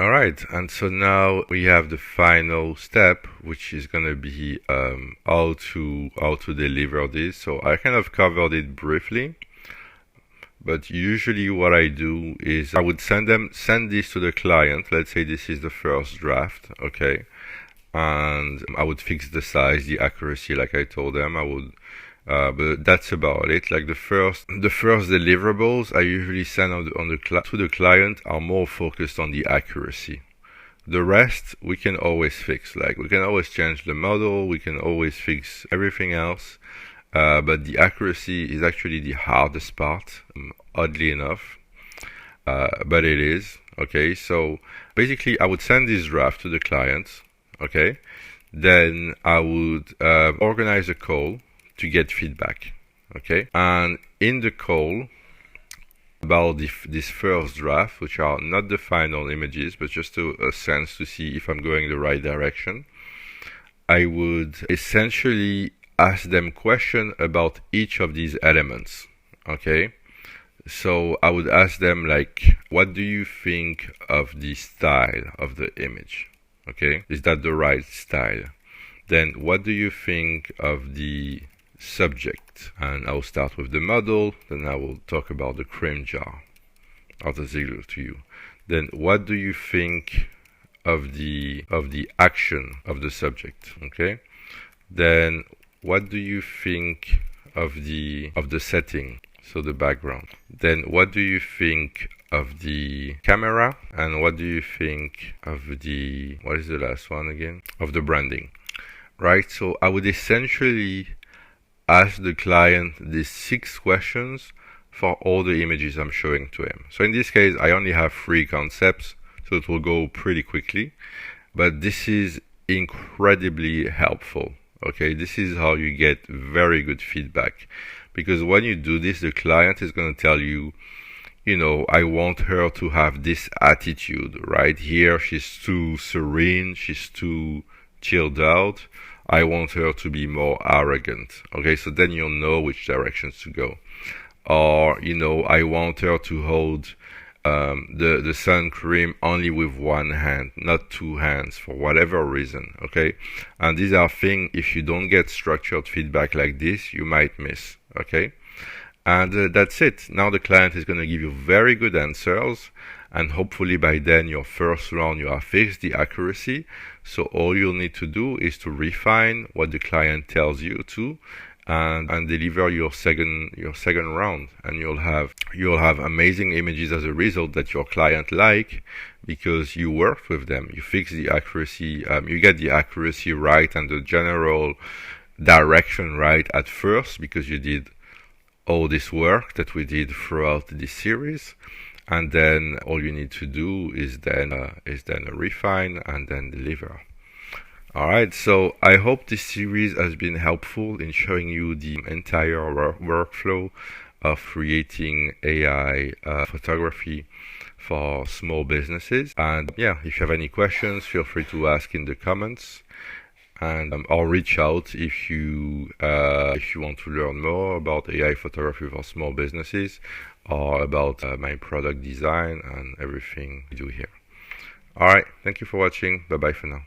All right, and so now we have the final step, which is going to be how to deliver this. So I kind of covered it briefly, but usually what I do is I would send this to the client. Let's say this is the first draft, okay, and I would fix the size, the accuracy, like I told them. I would. But that's about it. Like the first deliverables I usually send to the client are more focused on the accuracy. The rest we can always fix. Like we can always change the model, we can always fix everything else. But the accuracy is actually the hardest part, oddly enough. But it is. Okay, so basically I would send this draft to the client. Okay, then I would organize a call to get feedback, okay? And in the call about this first draft, which are not the final images, but just a sense to see if I'm going the right direction, I would essentially ask them questions about each of these elements, okay? So I would ask them like, what do you think of the style of the image, okay? Is that the right style? Then what do you think of the subject? And I'll start with the model, then I will talk about the cream jar of the Ziegler to you. Then what do you think of the action of the subject? Okay. Then what do you think of the setting, so the background? Then what do you think of the camera? And what do you think of the, what is the last one again? Of the branding, right? So I would essentially ask the client these 6 questions for all the images I'm showing to him. So in this case, I only have 3 concepts, so it will go pretty quickly. But this is incredibly helpful. Okay, this is how you get very good feedback. Because when you do this, the client is going to tell you, you know, I want her to have this attitude, right? Here, she's too serene, she's too chilled out. I want her to be more arrogant. Okay, so then you'll know which directions to go. Or, you know, I want her to hold the sun cream only with one hand, not 2 hands, for whatever reason. Okay, and these are things, if you don't get structured feedback like this, you might miss. Okay, and that's it. Now the client is going to give you very good answers, and hopefully by then your first round you have fixed the accuracy. So all you'll need to do is to refine what the client tells you to, and deliver your second round, and you'll have amazing images as a result that your client like, because you worked with them, you fix the accuracy, you get the accuracy right and the general direction right at first, because you did all this work that we did throughout this series. And then all you need to do is then refine and then deliver. Alright, so I hope this series has been helpful in showing you the entire workflow of creating AI photography for small businesses. And yeah, if you have any questions, feel free to ask in the comments. And or reach out if you want to learn more about AI photography for small businesses, or about my product design and everything we do here. Alright, thank you for watching. Bye bye for now.